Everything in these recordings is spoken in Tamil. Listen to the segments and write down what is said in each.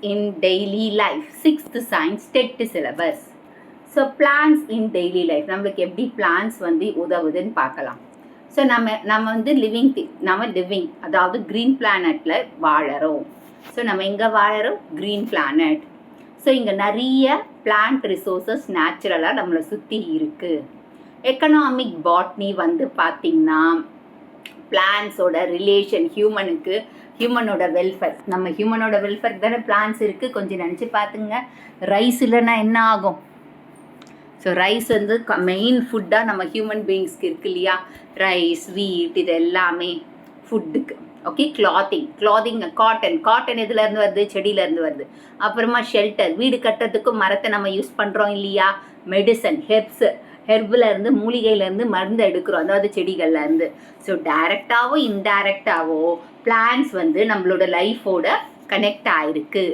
in daily life, 6th science TET syllabus. So plans in daily life நம்மளுக்கு எப்படி பிளான்ஸ் வந்து உதவுதுன்னு பார்க்கலாம். ஸோ நம்ம வந்து லிவிங் அதாவது க்ரீன் பிளானட்டில் வாழறோம். ஸோ நம்ம எங்கே வாழறோம்? Green planet. ஸோ இங்கே நிறைய பிளான்ட் ரிசோர்ஸஸ் நேச்சுரலாக நம்மளை சுற்றி இருக்குது. எக்கனாமிக் பாட்னி வந்து பார்த்திங்கன்னா பிளான்ஸோட ரிலேஷன் ஹியூமனோட வெல்ஃபேர். நம்ம ஹியூமனோட வெல்ஃபேர் தானே பிளான்ஸ் இருக்குது. கொஞ்சம் நினச்சி பார்த்துங்க. ரைஸ் இல்லைன்னா என்ன ஆகும்? ஸோ ரைஸ் வந்து மெயின் ஃபுட்டாக நம்ம ஹியூமன் பீயிங்ஸ்க்கு இருக்குது இல்லையா? ரைஸ், வீட், இது எல்லாமே ஃபுட்டுக்கு. ஓகே, கிளாத்திங் காட்டன் எதுலேருந்து வருது? செடியிலேருந்து வருது. அப்புறமா ஷெல்டர், வீடு கட்டுறதுக்கும் மரத்தை நம்ம யூஸ் பண்ணுறோம் இல்லையா? மெடிசன், ஹெர்ப்லேருந்து மூலிகையிலேருந்து மருந்து எடுக்கிறோம், அதாவது செடிகள்லேருந்து. ஸோ டைரெக்டாகவோ இன்டைரக்டாகவோ பிளான்ஸ் வந்து நம்மளோட லைஃபோட கனெக்ட் ஆகிருக்கு.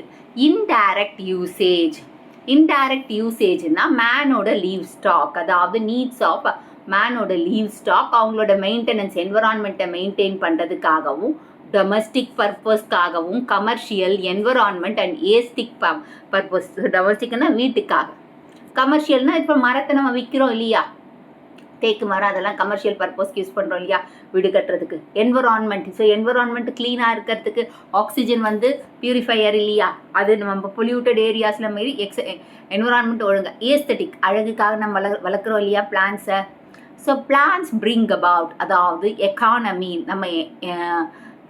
இன்டைரக்ட் யூசேஜ்னா மேனோட லீவ் ஸ்டாக், அதாவது நீட்ஸ் ஆஃப் மேனோட லீவ் ஸ்டாக், அவங்களோட மெயின்டெனன்ஸ், என்விரான்மெண்ட்டை மெயின்டைன் பண்ணுறதுக்காகவும், டொமஸ்டிக் பர்பஸ்க்காகவும், commercial, environment and aesthetic purpose. டொமஸ்டிக்னா வீட்டுக்காக, கமர்ஷியல்னால் இப்போ மரத்தை நம்ம விற்கிறோம் இல்லையா? தேக்கு மரம், அதெல்லாம் கமர்ஷியல் பர்பஸ்க்கு யூஸ் பண்ணுறோம் இல்லையா? வீடு கட்டுறதுக்கு. என்விரான்மெண்ட், ஸோ என்விரான்மெண்ட் க்ளீனாக இருக்கிறதுக்கு ஆக்சிஜன் வந்து பியூரிஃபையர் இல்லையா? அது நம்ம பொல்யூட்டட் ஏரியாஸில் மாரி என்விரான்மெண்ட் ஒழுங்கு. ஏஸ்தட்டிக், அழகுக்காக நம்ம வளர்க்குறோம் இல்லையா பிளான்ஸை? ஸோ பிளான்ஸ் பிரிங் அபவுட், அதாவது எக்கானமி, நம்ம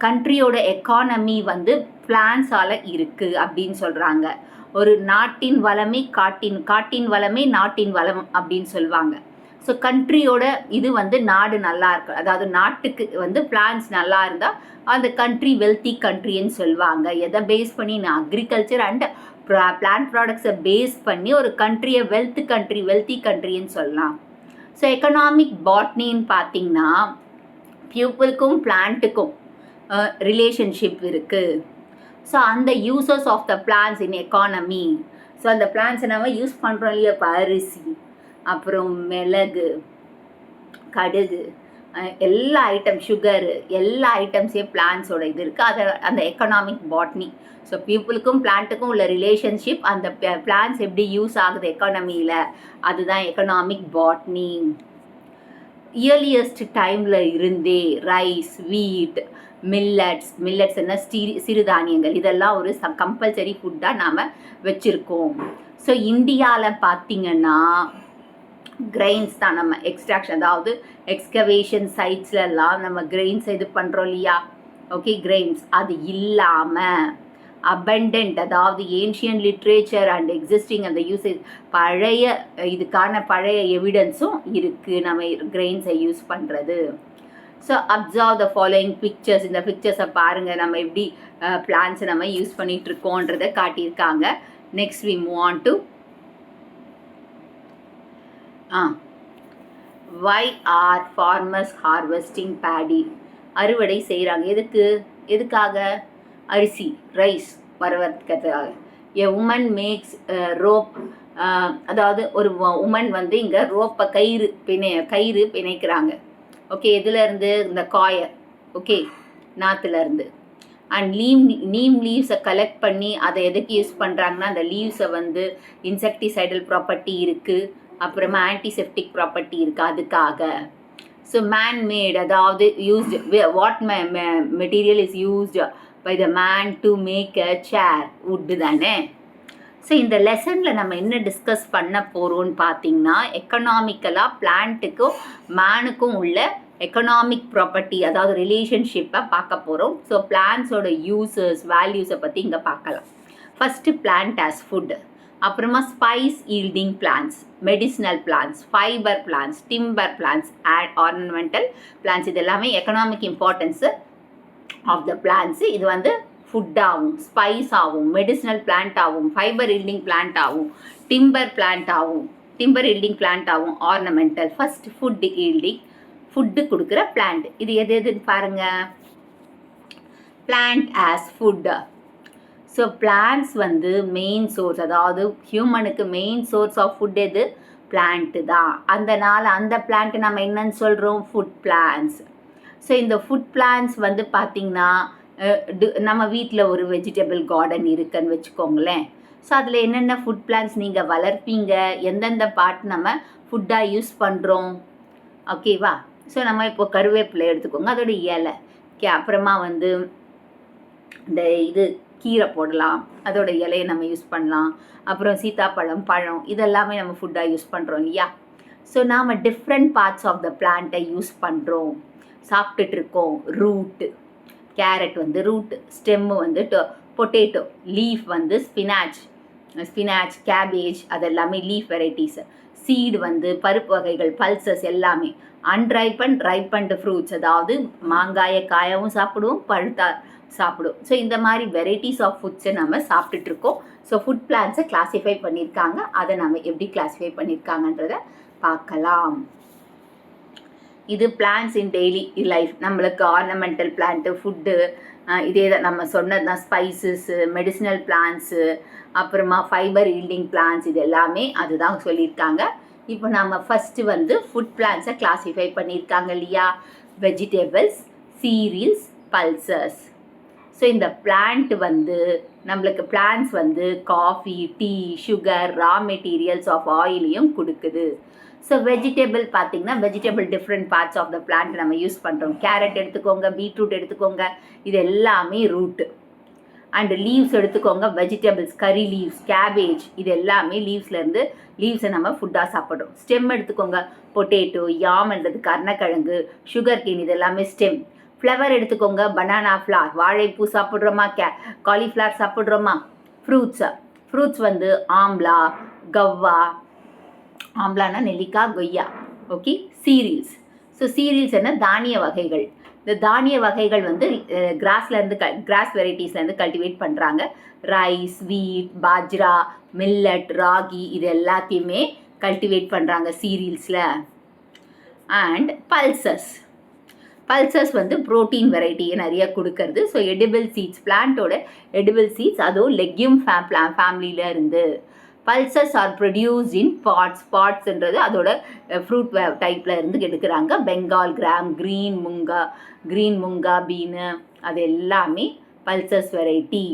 கண்ட்ரியோட எக்கானமி வந்து பிளான்ஸால் இருக்குது அப்படின்னு சொல்கிறாங்க. ஒரு நாட்டின் வளமே காட்டின் வளமே நாட்டின் வளம் அப்படின்னு சொல்லுவாங்க. ஸோ கண்ட்ரியோட இது வந்து நாடு நல்லா இருக்கு, அதாவது நாட்டுக்கு வந்து பிளான்ஸ் நல்லா இருந்தால் அந்த கண்ட்ரி வெல்த்தி கண்ட்ரின்னு சொல்லுவாங்க. எதை பேஸ் பண்ணி? நான் அக்ரிகல்ச்சர் அண்ட் பிளான்ட் ப்ராடக்ட்ஸை பேஸ் பண்ணி ஒரு கண்ட்ரியை வெல்த்தி கண்ட்ரின்னு சொல்லலாம். ஸோ எக்கனாமிக் பாட்னின்னு பார்த்திங்கன்னா பீப்புளுக்கும் பிளான்ட்டுக்கும் ரிலேஷன்ஷிப் இருக்குது. ஸோ அந்த uses of the plants in economy. So அந்த பிளான்ஸை நம்ம யூஸ் பண்ணுறோம் இல்லையா? இப்போ அரிசி, அப்புறம் மிளகு, கடுகு, எல்லா ஐட்டம், சுகரு, எல்லா ஐட்டம்ஸே பிளான்ஸோட இது இருக்குது. அதை அந்த எக்கனாமிக் பாட்னி. ஸோ பீப்புளுக்கும் பிளான்ட்டுக்கும் உள்ள ரிலேஷன்ஷிப், அந்த பிளான்ஸ் எப்படி யூஸ் ஆகுது எக்கானமியில், அதுதான் எக்கனாமிக் பாட்னி. இயர்லியஸ்ட் டைமில் இருந்தே ரைஸ், வீட், மில்லட்ஸ் என்ன சிறுதானியங்கள், இதெல்லாம் ஒரு கம்பல்சரி ஃபுட்டாக நாம் வச்சுருக்கோம். ஸோ இந்தியாவில் பார்த்திங்கன்னா கிரெயின்ஸ் தான் நம்ம எக்ஸ்ட்ராக்ஷன், அதாவது எக்ஸ்கவேஷன் சைட்ஸ்லாம் நம்ம கிரெயின்ஸ் இது பண்ணுறோம் இல்லையா? Okay, grains. அது இல்லாமல் அபண்டன்ட், அதாவது ஏன்ஷியன் லிட்ரேச்சர் அண்ட் எக்ஸிஸ்டிங் அந்த யூசேஜ், இதுக்கான பழைய எவிடன்ஸும் இருக்குது நம்ம கிரெயின்ஸை யூஸ் பண்ணுறது. So observe the following pictures. இந்த பிக்சர்ஸை பாருங்கள், நம்ம எப்படி பிளான்ஸை நம்ம யூஸ் பண்ணிகிட்ருக்கோன்றதை காட்டியிருக்காங்க. Next we move on to why are farmers harvesting paddy? அறுவடை செய்கிறாங்க. எதுக்காக? அரிசி, ரைஸ் வரவதுக்காக. எ உமன் மேக்ஸ் ரோப், அதாவது ஒரு உமன் வந்து இங்கே ரோப்பை கயிறு பிணைக்கிறாங்க. ஓகே, எதுலேருந்து? இந்த காயர், ஓகே, நாற்றுலேருந்து. அண்ட் நீம் லீவ்ஸை கலெக்ட் பண்ணி அதை எதுக்கு யூஸ் பண்ணுறாங்கன்னா, அந்த லீவ்ஸை வந்து இன்செக்டிசைடல் ப்ராப்பர்ட்டி இருக்குது, அப்புறமா ஆன்டிசெப்டிக் ப்ராப்பர்ட்டி இருக்குது, அதுக்காக. ஸோ மேட், அதாவது what material is used by the man to make a chair? Wood தானே. ஸோ இந்த லெசனில் நம்ம என்ன டிஸ்கஸ் பண்ண போகிறோம்னு பார்த்திங்கன்னா, எக்கனாமிக்கலாக பிளான்ட்டுக்கும் மேனுக்கும் உள்ள எக்கனாமிக் ப்ராப்பர்ட்டி, அதாவது ரிலேஷன்ஷிப்பை பார்க்க போகிறோம். ஸோ பிளான்ஸோட யூசஸ், வேல்யூஸை பற்றி இங்கே பார்க்கலாம். ஃபஸ்ட்டு பிளான்ட் ஆஸ் ஃபுட், அப்புறமா spice yielding plants, medicinal plants, fibre plants, timber plants, and ornamental plants. இது எல்லாமே economic importance of the plants. இது வந்து ஃபுட்டாகவும், ஸ்பைஸ் ஆகும், மெடிசினல் பிளான்ட் ஆகும், ஃபைபர் ஈல்டிங் பிளான்ட் ஆகும், டிம்பர் ஈல்டிங் பிளான்ட் ஆகும், ornamental. First food yielding, food கொடுக்குற பிளான்ட். இது எதுன்னு பாருங்கள். Plant as food. So plants வந்து மெயின் சோர்ஸ், அதாவது ஹியூமனுக்கு மெயின் சோர்ஸ் ஆஃப் ஃபுட் எது? பிளான்ட்டு தான். அந்த பிளான்ட்டு நம்ம என்னன்னு சொல்கிறோம்? Food plans. ஸோ இந்த ஃபுட் பிளான்ஸ் வந்து பார்த்திங்கன்னா நம்ம வீட்டில் ஒரு வெஜிடபிள் கார்டன் இருக்குன்னு வச்சுக்கோங்களேன். ஸோ அதில் என்னென்ன ஃபுட் பிளான்ஸ் நீங்கள் வளர்ப்பீங்க, எந்தெந்த பார்ட் நம்ம ஃபுட்டாக யூஸ் பண்ணுறோம், ஓகேவா? ஸோ நம்ம இப்போ கருவேப்பிலை எடுத்துக்கோங்க, அதோட இலை. அப்புறமா வந்து இந்த இது கீரை போடலாம், அதோட இலையை நம்ம யூஸ் பண்ணலாம். அப்புறம் சீத்தாப்பழம், பழம், இதெல்லாமே நம்ம ஃபுட்டாக யூஸ் பண்ணுறோம் இல்லையா? ஸோ நாம் டிஃப்ரெண்ட் பார்ட்ஸ் ஆஃப் த பிளான்ட்டை யூஸ் பண்ணுறோம், சாப்பிட்டுட்ருக்கோம். ரூட்டு, கேரட் வந்து ரூட், ஸ்டெம்மு வந்து பொட்டேட்டோ, லீஃப் வந்து ஸ்பினாச், கேபேஜ், அதெல்லாமே லீஃப் வெரைட்டிஸ். சீடு வந்து பருப்பு வகைகள், பல்சஸ் எல்லாமே. ரைப்பன்டு ஃப்ரூட்ஸ், அதாவது மாங்காயை காயாவும் சாப்பிடுவோம், பழுத்தா சாப்பிடுவோம். ஸோ இந்த மாதிரி வெரைட்டிஸ் ஆஃப் ஃபுட்ஸை நம்ம சாப்பிட்டுட்ருக்கோம். ஸோ ஃபுட் பிளான்ஸை கிளாஸிஃபை பண்ணியிருக்காங்க. அதை நம்ம எப்படி கிளாஸிஃபை பண்ணியிருக்காங்கன்றதை பார்க்கலாம். இது பிளான்ஸ் இன் டெய்லி லைஃப். நம்மளுக்கு ஆர்னமெண்டல் பிளான்ட்டு, ஃபுட்டு, இதே தான் நம்ம சொன்னது தான். ஸ்பைசஸ்ஸு, மெடிசினல் பிளான்ஸு, அப்புறமா ஃபைபர் ஈல்டிங் பிளான்ஸ், இது எல்லாமே அதுதான் சொல்லியிருக்காங்க. இப்போ நம்ம ஃபஸ்ட்டு வந்து ஃபுட் பிளான்ஸை கிளாஸிஃபை பண்ணியிருக்காங்க இல்லையா? Vegetables, cereals, pulses. ஸோ இந்த பிளான்ட் வந்து நம்மளுக்கு பிளான்ஸ் வந்து coffee, tea, sugar, raw materials of ஆயிலையும் கொடுக்குது. ஸோ வெஜிடபிள் பார்த்திங்கன்னா, vegetable different parts of the plant நம்ம யூஸ் பண்ணுறோம். கேரட் எடுத்துக்கோங்க, பீட்ரூட் எடுத்துக்கோங்க, இது எல்லாமே ரூட்டு. அண்டு லீவ்ஸ் எடுத்துக்கோங்க, வெஜிடபிள்ஸ், கறி லீவ்ஸ், கேபேஜ், இது எல்லாமே லீவ்ஸை நம்ம ஃபுட்டாக சாப்பிட்றோம். ஸ்டெம் எடுத்துக்கோங்க, பொட்டேட்டோ, யாம்ன்றது கருணக்கிழங்கு, சுகர் கேன், இது எல்லாமே ஸ்டெம். ஃப்ளவர் எடுத்துக்கோங்க, பனானா ஃப்ளார், வாழைப்பூ சாப்பிட்றோமா, காலிஃப்ளவர் சாப்பிட்றோமா. ஃப்ரூட்ஸ் வந்து ஆம்லா, கவ்வா, ஆம்லானா நெல்லிக்காய், கொய்யா, ஓகே. சீரியல்ஸ், ஸோ சீரியல்ஸ் என்ன, தானிய வகைகள். இந்த தானிய வகைகள் வந்து கிராஸ் வெரைட்டிஸ்லேருந்து கல்டிவேட் பண்ணுறாங்க. Rice, wheat, bajra, millet, ragi, இது எல்லாத்தையுமே கல்டிவேட் பண்ணுறாங்க சீரியல்ஸில். அண்ட் பல்சஸ் வந்து ப்ரோட்டீன் வெரைட்டியை நிறைய கொடுக்கறது. ஸோ எடிபிள் சீட்ஸ், பிளான்ட்டோட எடிபிள் சீட்ஸ், அதுவும் லெக்யூம் ஃபேமிலியில் இருந்து. பல்சஸ் ஆர் ப்ரொடியூஸ்ட் இன் பாட்ஸ்ன்றது அதோட ஃப்ரூட் டைப்பில் இருந்து எடுக்கிறாங்க. Bengal gram, green mung bean, அது எல்லாமே pulses variety.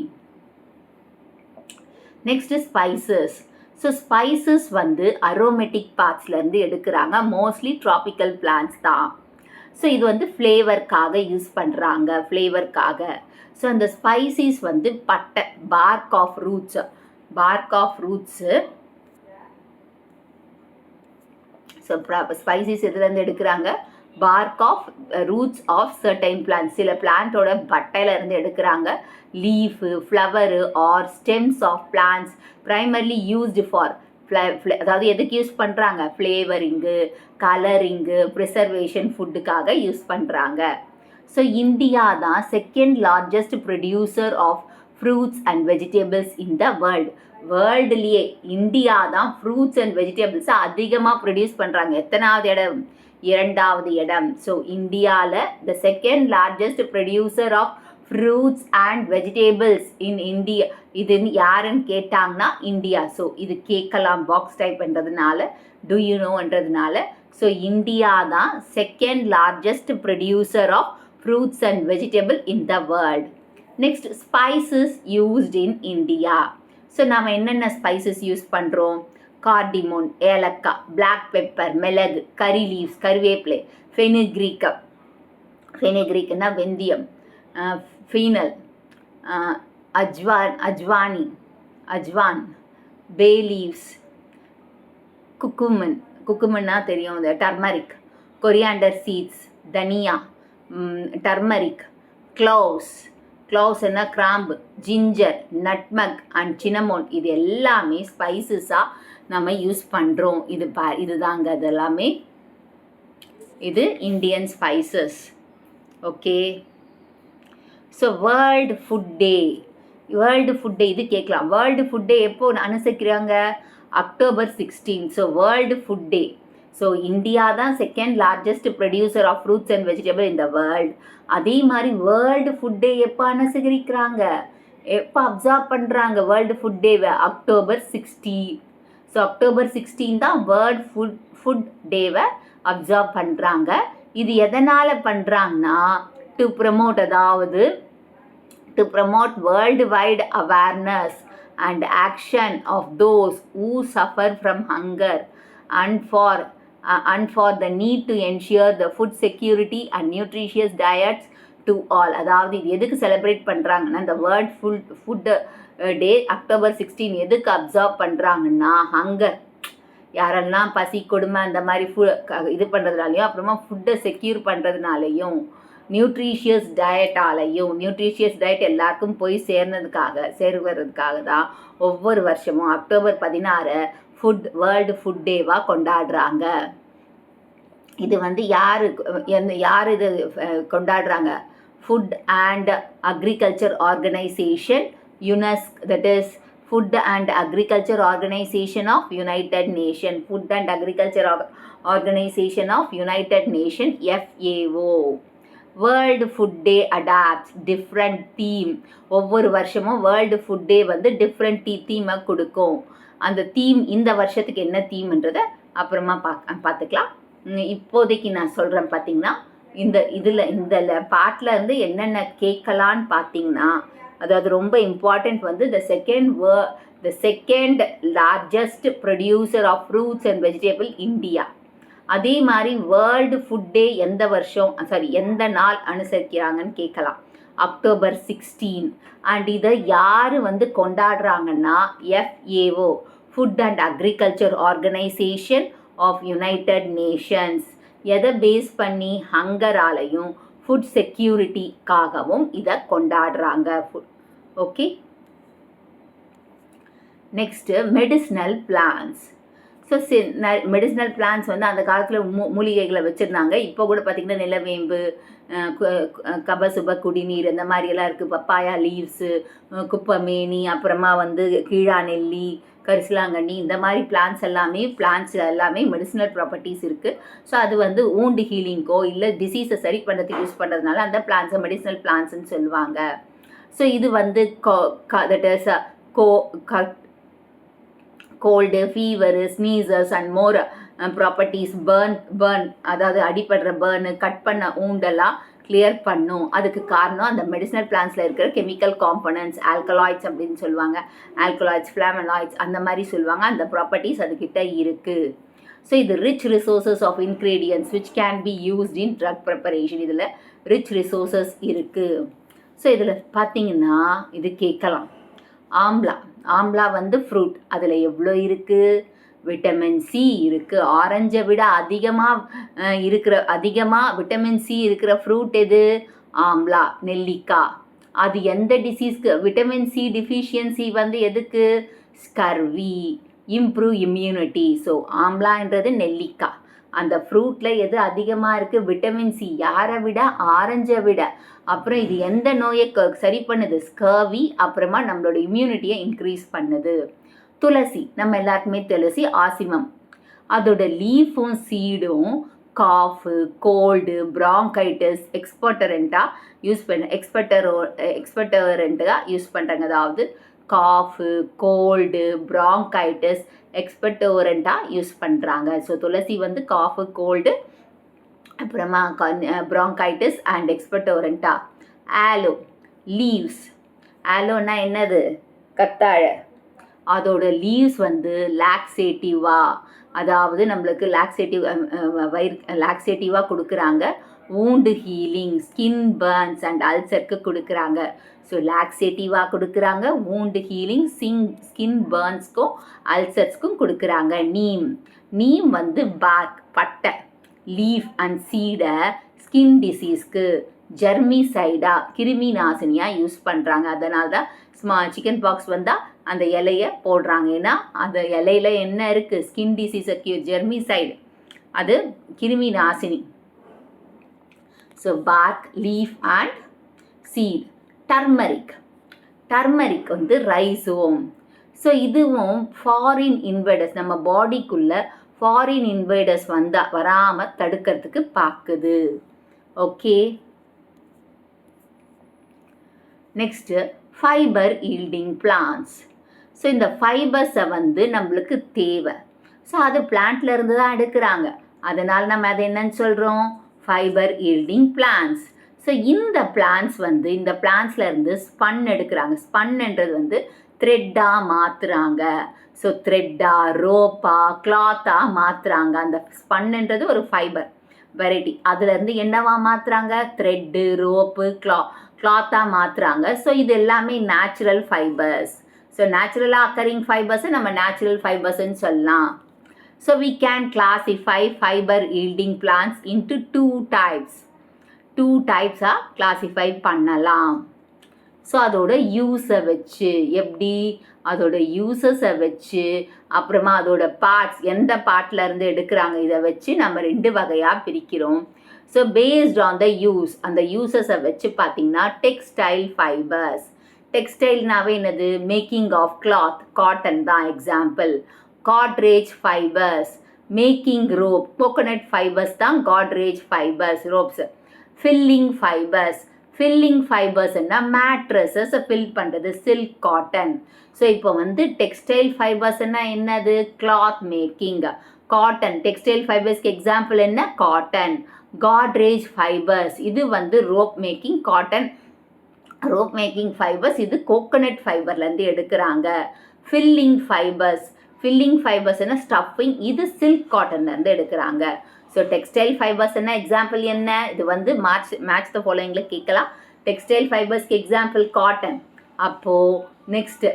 Next spices. So spices வந்து அரோமேட்டிக் பார்ட்ஸ்லேருந்து எடுக்கிறாங்க. மோஸ்ட்லி ட்ராபிக்கல் பிளான்ட்ஸ் தான். ஸோ இது வந்து ஃப்ளேவர்க்காக யூஸ் பண்ணுறாங்க, ஸோ அந்த ஸ்பைசஸ் வந்து பட்டை, bark of roots. So spices எதுலேருந்து எடுக்கிறாங்க? Bark of roots of certain plants. சில பிளான்ட்டோட பட்டையிலேருந்து எடுக்கிறாங்க. Leaf, flower or stems of plants primarily used for அதாவது எதுக்கு யூஸ் பண்ணுறாங்க? ஃப்ளேவரிங்கு, கலரிங்கு, ப்ரிசர்வேஷன், ஃபுட்டுக்காக யூஸ் பண்ணுறாங்க. ஸோ இந்தியா தான் second largest producer of fruits and vegetables in the வேர்ல்டுலேயே இந்தியா தான் ஃப்ரூட்ஸ் அண்ட் வெஜிடபிள்ஸை அதிகமாக ப்ரொடியூஸ் பண்ணுறாங்க. எத்தனாவது இடம்? 2வது இடம். ஸோ இந்தியாவில் த second largest producer of fruits and vegetables in India. இது யாருன்னு கேட்டாங்கன்னா இந்தியா. ஸோ இது கேட்கலாம் பாக்ஸ் டைப்ன்றதுனால, டு யூ நோன்றதுனால. ஸோ இந்தியா தான் second largest producer of fruits and vegetable in the world. Next spices used in India. So நம்ம என்னென்ன ஸ்பைசஸ் யூஸ் பண்ணுறோம்? கார்டிமோன், ஏலக்காய், பிளாக் பெப்பர், மிளகு, கறி லீவ்ஸ், கருவேப்பிலை, ஃபெனிக்ரிக்னா வெந்தயம், ஃபீனல், அஜ்வான், பே லீவ்ஸ், குக்குமன்னா தெரியும், இந்த டர்மரிக், கொரியாண்டர் சீட்ஸ், தனியா, டர்மரிக், க்ளோவ்ஸ்னா கிராம்பு, ஜிஞ்சர், நட்மக் அண்ட் சினமோன், இது எல்லாமே ஸ்பைசஸாக நம்ம யூஸ் பண்ணுறோம். இதுதாங்க அது எல்லாமே. இது Indian spices. Okay. So world food day இது கேட்கலாம். வேர்ல்டு ஃபுட் டே எப்போ அனுசரிக்கிறாங்க? October 16. So world food day. So India தான் second largest producer of fruits and vegetable in the world. அதே மாதிரி வேர்ல்டு ஃபுட் டே எப்போ அனுசரிக்கிறாங்க, எப்போ அப்சர்வ் பண்ணுறாங்க வேர்ல்டு ஃபுட் டேவை? October 16. ஸோ October 16 தான் வேர்ல்டு ஃபுட் டேவை அப்சர்வ் பண்ணுறாங்க. இது எதனால் பண்ணுறாங்கன்னா, டு ப்ரமோட், அதாவது to promote worldwide awareness and action of those who suffer from hunger and for the need to ensure the food security and nutritious diets to all. அதாவது இது எதுக்கு செலிப்ரேட் பண்ணுறாங்கன்னா இந்த வேர்ல்ட் ஃபுட் டே அக்டோபர் 16 எதுக்கு அப்சர்வ் பண்ணுறாங்கன்னா ஹங்கர் யாரெல்லாம் பசி கொடுமை அந்த மாதிரி இது பண்ணுறதுனாலையும் அப்புறமா ஃபுட்டை செக்யூர் பண்ணுறதுனாலையும் நியூட்ரிஷியஸ் டயட் எல்லாருக்கும் போய் சேர்வதுக்காக தான் ஒவ்வொரு வருஷமும் அக்டோபர் 16 வேர்ல்டு ஃபுட் டேவாக கொண்டாடுறாங்க. இது வந்து யார் இது கொண்டாடுறாங்க? Food and agriculture organisation UNESCO, that is Food and Agriculture Organization of United Nations, Food and Agriculture Organization of United Nations, FAO. World Food Day adapts different theme. ஒவ்வொரு வருஷமும் வேர்ல்டு ஃபுட் டே வந்து டிஃப்ரெண்ட் தீமை கொடுக்கும். அந்த தீம் இந்த வருஷத்துக்கு என்ன தீம்ன்றதை அப்புறமா பார்த்துக்கலாம். இப்போதைக்கு நான் சொல்கிறேன். பார்த்தீங்கன்னா இந்த பாட்டில் இருந்து என்னென்ன கேட்கலான்னு பார்த்தீங்கன்னா, அதாவது ரொம்ப இம்பார்ட்டண்ட் வந்து the second largest producer of fruits and vegetable India. அதே மாதிரி வேர்ல்டு ஃபுட் டே எந்த நாள் அனுசரிக்கிறாங்கன்னு கேட்கலாம். அக்டோபர் 16. அண்ட் இதை யார் வந்து கொண்டாடுறாங்கன்னா FAO, food and agriculture organisation of United Nations. எதை பேஸ் பண்ணி? ஹங்கராலையும் ஃபுட் செக்யூரிட்டிக்காகவும் இதை கொண்டாடுறாங்க. Okay, next medicinal plants. So medicinal plants வந்து அந்த காலத்தில் மூலிகைகளை வச்சுருந்தாங்க. இப்போ கூட பார்த்திங்கன்னா நிலவேம்பு, கபசுப குடிநீர் இந்த மாதிரியெல்லாம் இருக்குது. பப்பாயா லீவ்ஸு, குப்பமேனி, அப்புறமா வந்து கீழா நெல்லி, கரிசலாங்கண்ணி, இந்த மாதிரி பிளான்ஸ் எல்லாமே மெடிசினல் ப்ராப்பர்ட்டிஸ் இருக்குது. ஸோ அது வந்து ஊண்டு ஹீலிங்க்கோ இல்லை டிசீஸை சரி பண்ணுறதுக்கு யூஸ் பண்ணுறதுனால அந்த பிளான்ஸை மெடிசினல் பிளான்ஸ்ன்னு சொல்லுவாங்க. ஸோ இது வந்து cold, fever, sneezers and more properties, burn அதாவது அடிப்படுற பர்னு, கட் பண்ண ஊண்டெல்லாம் கிளியர் பண்ணும். அதுக்கு காரணம் அந்த மெடிசினல் பிளான்ஸில் இருக்கிற கெமிக்கல் காம்பனன்ட்ஸ், ஆல்கலாய்ட்ஸ் அப்படின்னு சொல்லுவாங்க, ஆல்கலாய்ட்ஸ், ஃப்ளாமனாய்ட்ஸ் அந்த மாதிரி சொல்லுவாங்க. அந்த ப்ராப்பர்ட்டிஸ் அதுக்கிட்ட இருக்குது. ஸோ இது rich resources of ingredients which can be used in drug preparation. இதில் ரிச் ரிசோர்ஸஸ் இருக்குது. ஸோ இதில் பார்த்தீங்கன்னா இது கேட்கலாம். ஆம்லா வந்து ஃப்ரூட். அதில் எவ்வளோ இருக்குது? விட்டமின் சி இருக்குது. ஆரஞ்சை விட அதிகமாக விட்டமின் சி இருக்கிற ஃப்ரூட் எது? ஆம்லா, நெல்லிக்காய். அது எந்த டிசீஸ்க்கு? விட்டமின் சி டிஃபிஷியன்சி வந்து எதுக்கு? Scurvy, improve immunity. ஸோ ஆம்லான்றது நெல்லிக்காய். அந்த ஃப்ரூட்டில் எது அதிகமாக இருக்குது? Vitamin C. யாரை விட? ஆரஞ்சை விட. அப்புறம் இது எந்த நோயை சரி பண்ணுது? ஸ்கர்வி. அப்புறமா நம்மளோட இம்யூனிட்டியை இன்க்ரீஸ் பண்ணுது. துளசி, நம்ம எல்லாருக்குமே துளசி, ஆசிமம். அதோட லீஃபும் சீடும் காஃபு, கோல்டு, ப்ராங்கைட்டிஸ், எக்ஸ்பர்டரண்ட்டாக யூஸ் பண்ணுறாங்க. அதாவது காஃபு, கோல்டு, ப்ராங்கைட்டிஸ், எக்ஸ்பர்டோரண்ட்டாக யூஸ் பண்ணுறாங்க. ஸோ துளசி வந்து காஃபு, கோல்டு, அப்புறமா ப்ராங்கைட்டிஸ் அண்ட் எக்ஸ்பர்டோரண்ட்டா. Aloe leaves. ஆலோன்னா என்னது? கத்தாழை. அதோட லீவ்ஸ் வந்து லாக்ஸேட்டிவாக, அதாவது நம்மளுக்கு லாக்ஸேட்டிவாக கொடுக்குறாங்க. Wound healing, skin burns and அல்சருக்கு கொடுக்குறாங்க. ஸோ லாக்ஸேட்டிவாக கொடுக்குறாங்க, வூண்டு ஹீலிங், ஸ்கின் பர்ன்ஸ்க்கும் அல்சர்ஸ்க்கும் கொடுக்குறாங்க. நீம் வந்து பார்க், பட்டை, லீஃப் அண்ட் சீடை ஸ்கின் டிசீஸ்க்கு, ஜெர்மிசைடா, கிருமி நாசினியாக யூஸ் பண்ணுறாங்க. அதனால தான் சிக்கன் பாக்ஸ் வந்தால் அந்த இலையை போடுறாங்க. ஏன்னா அந்த இலையில என்ன இருக்குது? ஸ்கின் டிசீஸை ஜெர்மிசைடு, அது கிருமி நாசினி. So bark, leaf and seed. Turmeric வந்து ரைசோம். ஸோ இதுவும் ஃபாரின் இன்வைடர்ஸ், நம்ம பாடிக்குள்ளே ஃபாரின் இன்வைடர்ஸ் வராமல் தடுக்கிறதுக்கு பார்க்குது. Okay, next fibre yielding plants. So இந்த ஃபைபர்ஸை வந்து நம்மளுக்கு தேவை. ஸோ அது பிளான்ட்ல இருந்து தான் எடுக்கிறாங்க. அதனால் நம்ம அதை என்னன்னு சொல்கிறோம்? Fibre yielding plants. ஸோ இந்த பிளான்ஸ் வந்து இந்த பிளான்ஸ்ல இருந்து ஸ்பன் எடுக்கிறாங்க. ஸ்பன்ன்றது வந்து த்ரெட்டாக மாற்றுறாங்க. ஸோ த்ரெட்டாக ரோப்பாக கிளாத்தாக மாற்றுறாங்க. அந்த ஸ்பன்ன்றது ஒரு ஃபைபர் வெரைட்டி. அதுலேருந்து என்னவா மாற்றுறாங்க? த்ரெட்டு ரோப்பு கிளாத்தாக மாற்றுறாங்க. ஸோ இது எல்லாமே நேச்சுரல் ஃபைபர்ஸ். ஸோ நேச்சுரலாக அக்கரிங் ஃபைபர்ஸை நம்ம நேச்சுரல் ஃபைபர்ஸ்ன்னு சொல்லலாம். So we can classify fiber yielding plants into two types classify பண்ணலாம். ஸோ அதோட யூஸை வச்சு எப்படி அதோட யூசஸை வச்சு அப்புறமா அதோட பார்ட்ஸ் எந்த பார்ட்லேருந்து எடுக்கிறாங்க இதை வச்சு நம்ம 2 வகையாக பிரிக்கிறோம். So based on the use அந்த யூசஸை வச்சு பார்த்திங்கன்னா டெக்ஸ்டைல் ஃபைபர்ஸ். டெக்ஸ்டைல்னாவே என்னது? மேக்கிங் ஆஃப் கிளாத், காட்டன் தான் example. Cordage fibres, making rope, coconut fibres தான் காட்ரேஜ் ஃபைபர்ஸ் ரோப்ஸ். ஃபில்லிங் ஃபைபர்ஸ்னா மேட்ரஸஸை ஃபில் பண்ணுறது, சில்க் காட்டன். ஸோ இப்போ வந்து டெக்ஸ்டைல் ஃபைபர்ஸ்னா என்னது? Cloth making, cotton. டெக்ஸ்டைல் ஃபைபர்ஸ்க்கு எக்ஸாம்பிள் என்ன? காட்டன். காட்ரேஜ் ஃபைபர்ஸ் இது வந்து rope making, cotton rope making fibres இது கோகோனட் ஃபைபர்லேருந்து எடுக்கிறாங்க. ஃபில்லிங் ஃபைபர்ஸ்னா ஸ்டஃபிங், இது சில்க் காட்டன்லேருந்து எடுக்கிறாங்க. ஸோ டெக்ஸ்டைல் ஃபைபர்ஸ்னா எக்ஸாம்பிள் என்ன? இது வந்து மேட்ச் த ஃபாலோயிங்கில் கேட்கலாம். டெக்ஸ்டைல் ஃபைபர்ஸ்க்கு எக்ஸாம்பிள் காட்டன். அப்போது நெக்ஸ்ட்டு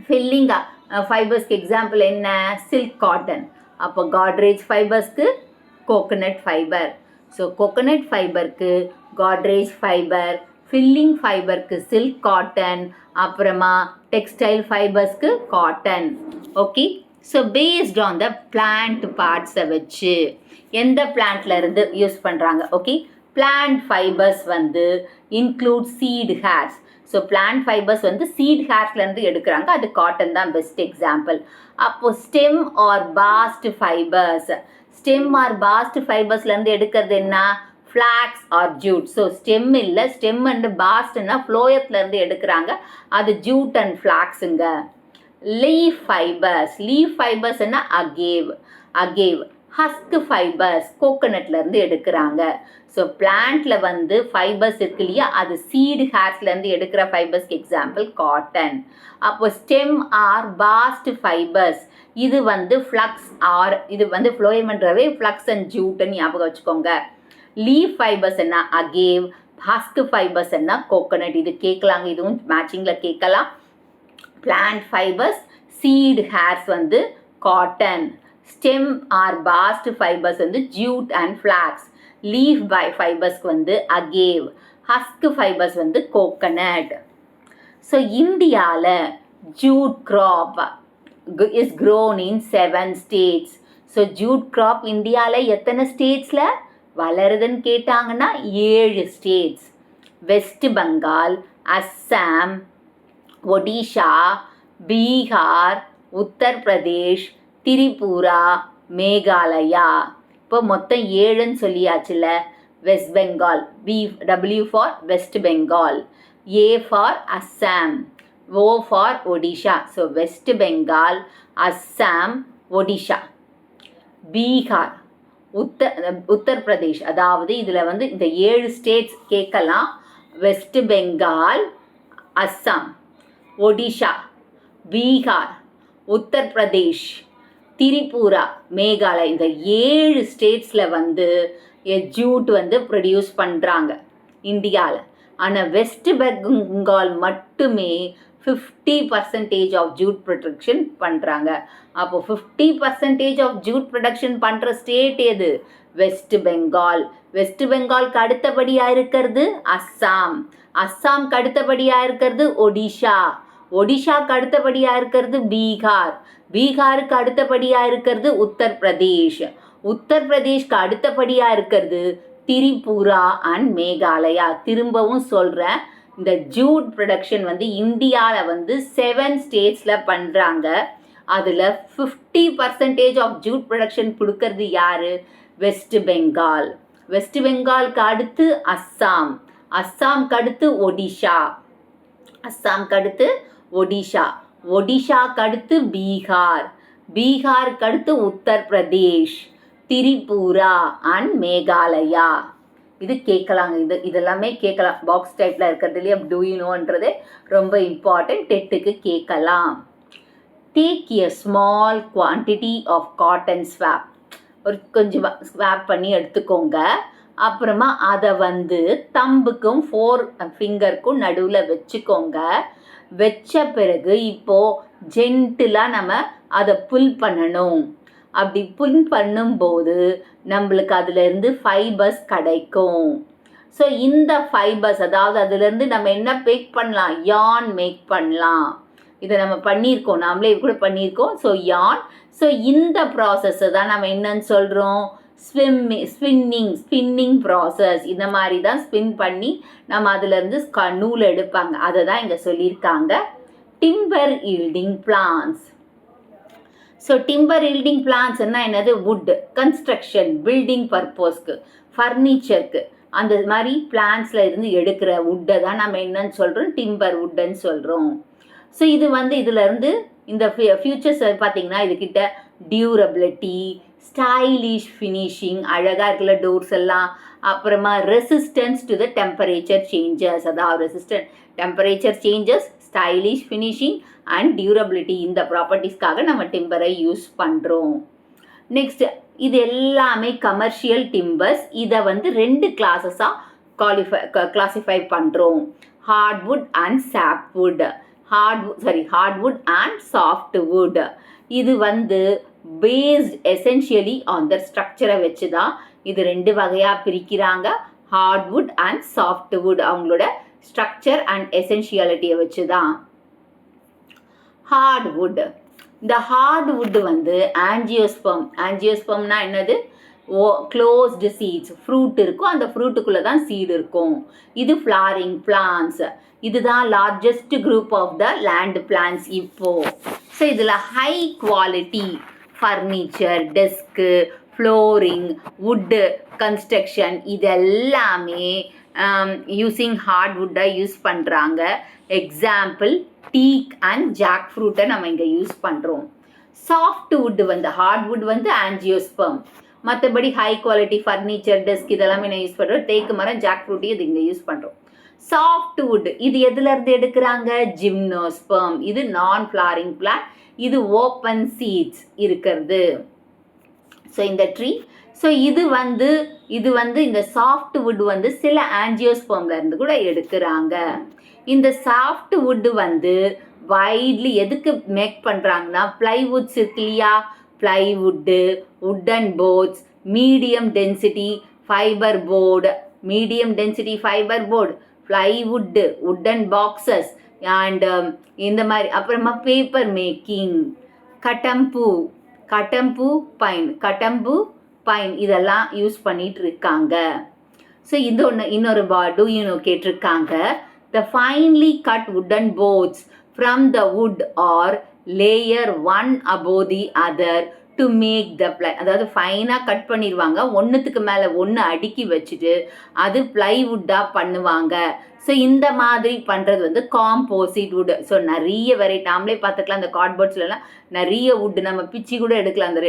ஃபில்லிங் ஃபைபர்ஸ்க்கு எக்ஸாம்பிள் என்ன? Silk cotton. அப்போ காட்ரேஜ் ஃபைபர்ஸ்க்கு கோகோனட் ஃபைபர். ஸோ கோகோனட் ஃபைபருக்கு காட்ரேஜ் ஃபைபர், ஃபில்லிங் ஃபைபருக்கு சில்க் காட்டன், அப்புறமா டெக்ஸ்டைல் ஃபைபர்ஸ்க்கு cotton. Okay. So based on the plant பார்ட்ஸை வச்சு எந்த பிளான்ட்லேருந்து யூஸ் பண்ணுறாங்க? ஓகே. பிளான்ட் ஃபைபர்ஸ் வந்து include seed hairs. So plant fibres வந்து சீட் ஹேர்ஸ்லேருந்து எடுக்கிறாங்க. அது காட்டன் தான் பெஸ்ட் எக்ஸாம்பிள். அப்போது ஸ்டெம் ஆர் பாஸ்ட் ஃபைபர்ஸ்லேருந்து எடுக்கிறது என்ன? Flax or jute. So stem இல்லை, ஸ்டெம் அண்ட் பாஸ்ட்னா ஃப்ளோயத்துலேருந்து எடுக்கிறாங்க. அது ஜூட் அண்ட் ஃப்ளாக்ஸுங்க. லீஃப் ஃபைபர்ஸ்னா அகேவ். ஹஸ்க் ஃபைபர்ஸ் கோகோனட்லேருந்து எடுக்கிறாங்க. ஸோ பிளான்ட்ல வந்து ஃபைபர்ஸ் இருக்கு இல்லையா, அது சீடு ஹேர்ஸ்லேருந்து எடுக்கிற ஃபைபர்ஸ்க்கு எக்ஸாம்பிள் காட்டன். அப்போ ஸ்டெம் ஆர் பாஸ்ட் ஃபைபர்ஸ் இது வந்து ஃப்ளக்ஸ் ஆர் இது வந்து ஃப்ளோயம்ன்றவே ஃப்ளக்ஸ் அண்ட் ஜூட்டுன்னு ஞாபகம் வச்சுக்கோங்க. லீஃப் ஃபைபர்ஸ் என்ன? அகேவ். ஹஸ்க் ஃபைபர்ஸ் என்ன? கோகோனட். இது கேட்கலாங்க, இதுவும் மேட்சிங்கில் கேட்கலாம். பிளான்ட் ஃபைபர்ஸ் சீட் ஹேர்ஸ் வந்து cotton. Stem or bast fibres வந்து ஜூட் அண்ட் ஃப்ளாக்ஸ். லீஃப் ஃபைபர்ஸ்க்கு வந்து அகேவ். ஹஸ்க் ஃபைபர்ஸ் வந்து கோகோனட். ஸோ இந்தியாவில் jute crop is grown in 7 states. So jute crop இந்தியாவில் எத்தனை ஸ்டேட்ஸில் வளருதுன்னு கேட்டாங்கன்னா 7 states. வெஸ்ட் பெங்கால், அஸ்ஸாம், ஒடிஷா, பீகார், உத்தரப்பிரதேஷ், திரிபுரா, மேகாலயா. இப்போ மொத்தம் 7ன்னு சொல்லியாச்சுல. West Bengal, W for west Bengal, A for Assam, O for Odisha. So west Bengal, Assam, Odisha, Bihar, Uttar Pradesh. அதாவது இதில் வந்து இந்த 7 states கேட்கலாம். வெஸ்ட் பெங்கால், அஸ்ஸாம், ஒடிஷா, பீகார், உத்தரப்பிரதேஷ், திரிபுரா, மேகாலயா. இந்த 7 ஸ்டேட்ஸில் வந்து ஜூட் வந்து ப்ரொடியூஸ் பண்ணுறாங்க இந்தியாவில். ஆனால் வெஸ்ட் பெங்கால் மட்டுமே 50% ஆஃப் ஜூட் ப்ரொடக்ஷன் பண்ணுறாங்க. அப்போ 50% ஆஃப் ஜூட் ப்ரொடக்ஷன் பண்ணுற ஸ்டேட் எது? வெஸ்ட் பெங்கால். வெஸ்ட் பெங்காலுக்கு அடுத்தபடியாக இருக்கிறது அஸ்ஸாம். அஸ்ஸாமுக்கு அடுத்தபடியாக இருக்கிறது ஒடிஷா. ஒடிஷாவுக்கு அடுத்தபடியாக இருக்கிறது பீகார். பீகாருக்கு அடுத்தபடியாக இருக்கிறது உத்தரப்பிரதேஷ். உத்தரப்பிரதேஷ்க்கு அடுத்தபடியாக இருக்கிறது திரிபுரா அண்ட் மேகாலயா. திரும்பவும் சொல்கிறேன், இந்த ஜூட் ப்ரொடக்ஷன் வந்து இந்தியாவில் வந்து 7 ஸ்டேட்ஸில் பண்ணுறாங்க. அதில் 50% ஆஃப் ஜூட் ப்ரொடக்ஷன் கொடுக்கறது யார்? வெஸ்ட் பெங்கால். வெஸ்ட் பெங்காலுக்கு அடுத்து அஸ்ஸாம். அஸ்ஸாமுக்கு அடுத்து ஒடிஷா. அஸ்ஸாமுக்கு அடுத்து ஒடிஷா. ஒடிஷாக்கு அடுத்து பீகார். பீகாருக்கு அடுத்து உத்தரப்பிரதேஷ், திரிபுரா அண்ட் மேகாலயா. இது கேட்கலாங்க. இதெல்லாமே கேட்கலாம். பாக்ஸ் டைப்பில் இருக்கிறதுலேயே டூ யூ நோன்றது ரொம்ப இம்பார்ட்டன்ட். டெட்டுக்கு கேட்கலாம். Take a small quantity of cotton swab. ஒரு கொஞ்சம் ஸ்வாப் பண்ணி எடுத்துக்கோங்க. அப்புறமா அதை தம்புக்கும் 4 ஃபிங்கருக்கும் நடுவில் வச்சுக்கோங்க. வச்ச பிறகு இப்போது ஜென்டிலாக நம்ம அதை புல் பண்ணணும். அப்படி புல் பண்ணும்போது நம்மளுக்கு அதுலேருந்து ஃபைபர்ஸ் கிடைக்கும். ஸோ இந்த ஃபைபர்ஸ், அதாவது அதுலேருந்து நம்ம என்ன மேக் பண்ணலாம், யான் மேக் பண்ணலாம். இதை நம்ம பண்ணியிருக்கோம், நாமளே கூட பண்ணியிருக்கோம். ஸோ யான். ஸோ இந்த ப்ராசஸை தான் நம்ம என்னன்னு சொல்கிறோம், ஸ்பின்னிங் ப்ராசஸ். இந்த மாதிரி தான் ஸ்பின் பண்ணி நம்ம அதுலேருந்து நூல் எடுப்பாங்க. அதை தான் இங்கே சொல்லியிருக்காங்க. Timber yielding plants. So timber yielding பிளான்ஸ்னா என்னது, வுட் கன்ஸ்ட்ரக்ஷன், பில்டிங் பர்பஸ்க்கு, ஃபர்னிச்சருக்கு, அந்த மாதிரி பிளான்ஸில் இருந்து எடுக்கிற வுட்டை தான் நம்ம என்னன்னு சொல்கிறோம், டிம்பர் வுட்டுன்னு சொல்கிறோம். ஸோ இது இதிலேருந்து இந்த ஃபியூச்சர்ஸ் பார்த்திங்கன்னா இதுக்கிட்ட டியூரபிலிட்டி, ஸ்டைலிஷ் ஃபினிஷிங், அழகாக இருக்கிற டோர்ஸ் எல்லாம். அப்புறமா resistance to the temperature changes, அதாவது resistant temperature changes, stylish finishing and durability. இந்த ப்ராப்பர்ட்டிஸ்க்காக நம்ம டிம்பரை யூஸ் பண்ணுறோம். நெக்ஸ்ட், இது எல்லாமே கமர்ஷியல் டிம்பர்ஸ். இதை 2 கிளாஸஸாக கிளாஸிஃபை பண்ணுறோம். Hardwood and sapwood. Hardwood and softwood. இது பேஸ்ட் எசென்ஷியலி ஆன் த ஸ்ட்ரக்சரை வச்சு தான் இது 2 வகையாக பிரிக்கிறாங்க. ஹார்ட்வுட் அண்ட் சாஃப்ட்வுட் அவங்களோட ஸ்ட்ரக்சர் அண்ட் எசென்ஷியாலிட்டியை வச்சு தான். ஹார்ட்வுட். இந்த ஹார்ட்வுட் ஆஞ்சியோஸ்பெர்ம். ஆஞ்சியோஸ்பெர்ம்னா என்னது, க்ளோஸ்டு சீட்ஸ். ஃப்ரூட் இருக்கும், அந்த ஃப்ரூட்டுக்குள்ளே தான் சீடு இருக்கும். இது ஃப்ளாரிங் பிளான்ஸ். இதுதான் largest group of the land plants இப்போது. ஸோ இதில் high quality furniture, desk, flooring, wood construction இதெல்லாமே யூஸிங் ஹார்ட்வுட்டை யூஸ் பண்ணுறாங்க. எக்ஸாம்பிள் டீக் அண்ட் ஜாக் ஃப்ரூட்டை நம்ம இங்கே யூஸ் பண்ணுறோம். Softwood hardwood angiosperm. மற்றபடி ஹை குவாலிட்டி ஃபர்னிச்சர், டெஸ்க் இதெல்லாமே நான் யூஸ் பண்ணுறோம். தேக்கு மரம், ஜாக் ஃப்ரூட்டையும் இது இங்கே யூஸ் பண்ணுறோம். சாஃப்ட்வுட் இது எதுலேருந்து எடுக்கிறாங்க, ஜிம்னோஸ்பெர்ம். இது நான் ஃப்ளாரிங் பிளான்ட். இது ஓப்பன் சீட்ஸ் இருக்கிறது. ஸோ இந்த ட்ரீ. ஸோ இது இந்த சாஃப்ட்வுட் சில ஆஞ்சியோஸ்பெர்ம்லேருந்து கூட எடுக்கிறாங்க. இந்த சாஃப்ட்வுட் வைட்லி எதுக்கு மேக் பண்ணுறாங்கன்னா, ப்ளைவுட்ஸ் இருக்கு இல்லையா, plywood, wooden boards, medium density fibre board, plywood, wooden boxes and இந்த மாதிரி. அப்புறமா பேப்பர் மேக்கிங், கட்டம்பூ பைன் இதெல்லாம் யூஸ் பண்ணிட்டு இருக்காங்க. ஸோ இன்னொரு டூ யூ நோ கேட்டிருக்காங்க. The finely cut wooden boards from the wood are layer one above the other to make the அதாவது ஃபைனாக கட் பண்ணிடுவாங்க, ஒன்றுத்துக்கு மேலே ஒன்று அடுக்கி வச்சுட்டு அது ப்ளைவுட்டாக பண்ணுவாங்க. ஸோ இந்த மாதிரி பண்ணுறது காம்போசிட் வுட். ஸோ நிறைய வெரைட்டி நாமளே பார்த்துக்கலாம். அந்த கார்ட்போர்ட்ஸ்லாம் நிறைய வுட் நம்ம பிச்சு கூட எடுக்கலாம். அந்த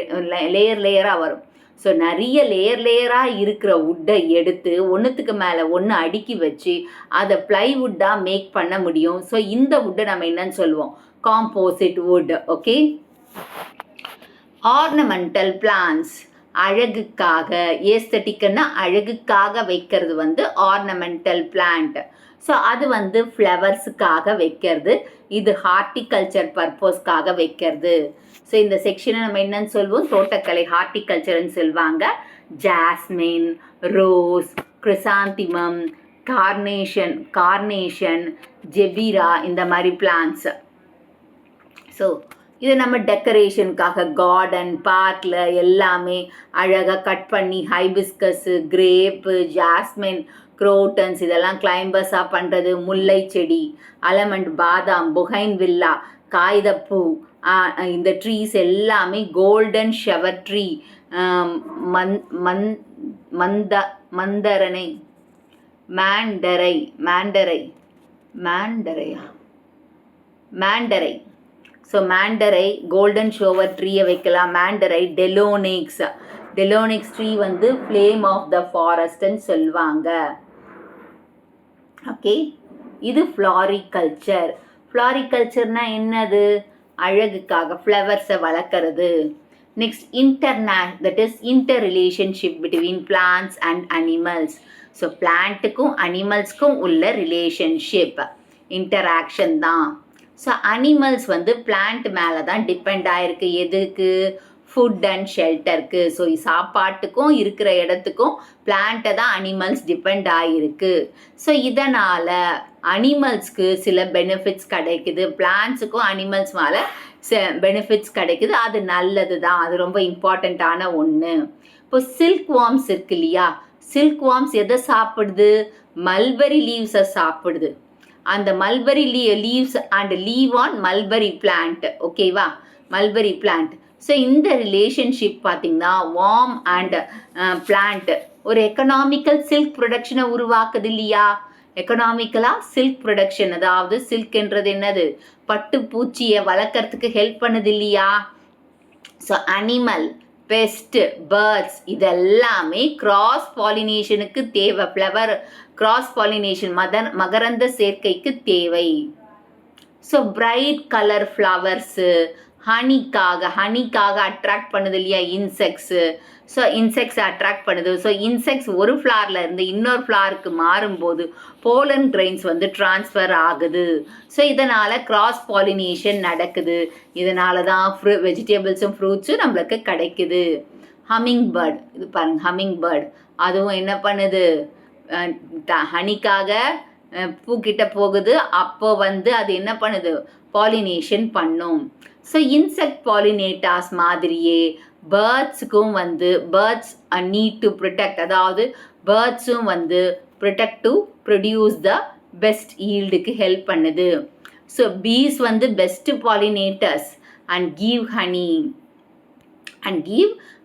லேயராக வரும். ஸோ நிறைய லேயராக இருக்கிற வுட்டை எடுத்து ஒன்றுத்துக்கு மேலே ஒன்று அடுக்கி வச்சு அதை ப்ளைவுட்டாக மேக் பண்ண முடியும். ஸோ இந்த வுட்டை நம்ம என்னன்னு சொல்லுவோம், composite would. Okay. Ornamental plants, அழகுக்காக, ஏஸ்தட்டிக்னா அழகுக்காக வைக்கிறது ஆர்னமெண்டல் பிளான்ட். ஸோ அது ஃப்ளவர்ஸுக்காக வைக்கிறது. இது ஹார்டிகல்ச்சர் பர்பஸ்க்காக வைக்கிறது. ஸோ இந்த செக்ஷனை நம்ம என்னன்னு சொல்லுவோம், தோட்டக்கலை, ஹார்டிகல்ச்சர்னு சொல்லுவாங்க. ஜாஸ்மின், ரோஸ், கிரிசாந்திமம், கார்னேஷன், ஜெபீரா இந்த மாதிரி பிளான்ஸ். ஸோ இது நம்ம டெக்கரேஷனுக்காக கார்டன், பார்க்கில் எல்லாமே அழகாக கட் பண்ணி ஹைபிஸ்கஸ்ஸு, கிரேப்பு, ஜாஸ்மின், குரோட்டன்ஸ் இதெல்லாம் கிளைம்பர்ஸாக பண்ணுறது. முல்லை செடி, அலமண்ட், பாதாம், புகைன்வில்லா, காகிதப்பூ, இந்த ட்ரீஸ் எல்லாமே கோல்டன் ஷவர் ட்ரீ, மேண்டரை. ஸோ மேண்டரை, கோல்டன் ஷவர் ட்ரீயை வைக்கலாம். மேண்டரை, டெலோனிக்ஸ் ட்ரீ வந்து ஃப்ளேம் ஆஃப் த ஃபாரஸ்ட்ன்னு சொல்லுவாங்க. ஓகே, இது ஃப்ளாரிகல்ச்சர். ஃப்ளாரிகல்ச்சர்னா என்னது? அழகுக்காக ஃப்ளவர்ஸை வளர்க்குறது. Next that is inter relationship between plants and animals. So பிளான்ட்டுக்கும் அனிமல்ஸ்க்கும் உள்ள ரிலேஷன்ஷிப் இன்டராக்ஷன் தான். ஸோ அனிமல்ஸ் வந்து பிளான்ட் மேலே தான் டிபெண்ட் ஆகிருக்கு. எதுக்கு? Food and ஷெல்டருக்கு. ஸோ சாப்பாட்டுக்கும் இருக்கிற இடத்துக்கும் பிளான்ட்டை தான் அனிமல்ஸ் டிபெண்ட் ஆகிருக்கு. ஸோ இதனால் அனிமல்ஸ்க்கு சில பெனிஃபிட்ஸ் கிடைக்குது, பிளான்ட்ஸுக்கும் அனிமல்ஸ் மேலே பெனிஃபிட்ஸ் கிடைக்குது. அது நல்லது தான், அது ரொம்ப இம்பார்ட்டண்ட்டான ஒன்று. இப்போ சில்க் வார்ம்ஸ் இருக்கு இல்லையா, சில்க் வார்ம்ஸ் எதை சாப்பிடுது? மல்பெரி லீவ்ஸை சாப்பிடுது. அந்த mulberry leaves and leave on mulberry plant. ஓகேவா, மல்பெரி பிளான்ட். ஸோ இந்த ரிலேஷன்ஷிப் பார்த்திங்கன்னா வார்ம் அண்ட் பிளான்ட் ஒரு எக்கனாமிக்கல் சில்க் ப்ரொடக்ஷனை உருவாக்குது இல்லையா. எக்கனாமிக்கலாக சில்க் ப்ரொடக்ஷன், அதாவது சில்க்ன்றது என்னது? பட்டுப்பூச்சியை வளர்க்குறதுக்கு ஹெல்ப் பண்ணுது இல்லையா. ஸோ அனிமல், பெஸ்ட்டு, பேர்ட்ஸ் இதெல்லாமே கிராஸ் பாலினேஷனுக்கு தேவை. ஃப்ளவர் கிராஸ் பாலினேஷன் மகரந்த சேர்க்கைக்கு தேவை. ஸோ பிரைட் கலர் ஃப்ளவர்ஸு ஹனிக்காக அட்ராக்ட் பண்ணுது இல்லையா இன்செக்ட்ஸு. ஸோ இன்செக்ட்ஸ் அட்ராக்ட் பண்ணுது. ஸோ இன்செக்ட்ஸ் ஒரு ஃப்ளாரில் இருந்து இன்னொரு ஃப்ளாருக்கு மாறும்போது போலன் கிரெயின்ஸ் வந்து டிரான்ஸ்ஃபர் ஆகுது. ஸோ இதனால் கிராஸ் பாலினேஷன் நடக்குது. இதனால தான் வெஜிடபிள்ஸும் ஃப்ரூட்ஸும் நம்மளுக்கு கிடைக்குது. ஹம்மிங் பேர்ட், இது பாருங்க, ஹம்மிங் பேர்ட் அதுவும் என்ன பண்ணுது? ஹனிக்காக பூக்கிட்ட போகுது. அப்போ வந்து அது என்ன பண்ணுது? பாலினேஷன் பண்ணும். ஸோ இன்செக்ட் பாலினேட்டர்ஸ் மாதிரியே பேர்ட்ஸுக்கும் வந்து பேர்ட்ஸ் நீட் டு ப்ரொடெக்ட், அதாவது பேர்ட்ஸும் வந்து protect to produce the best ஈல்டுக்கு ஹெல்ப் பண்ணுது. ஸோ பீஸ் வந்து best pollinators and give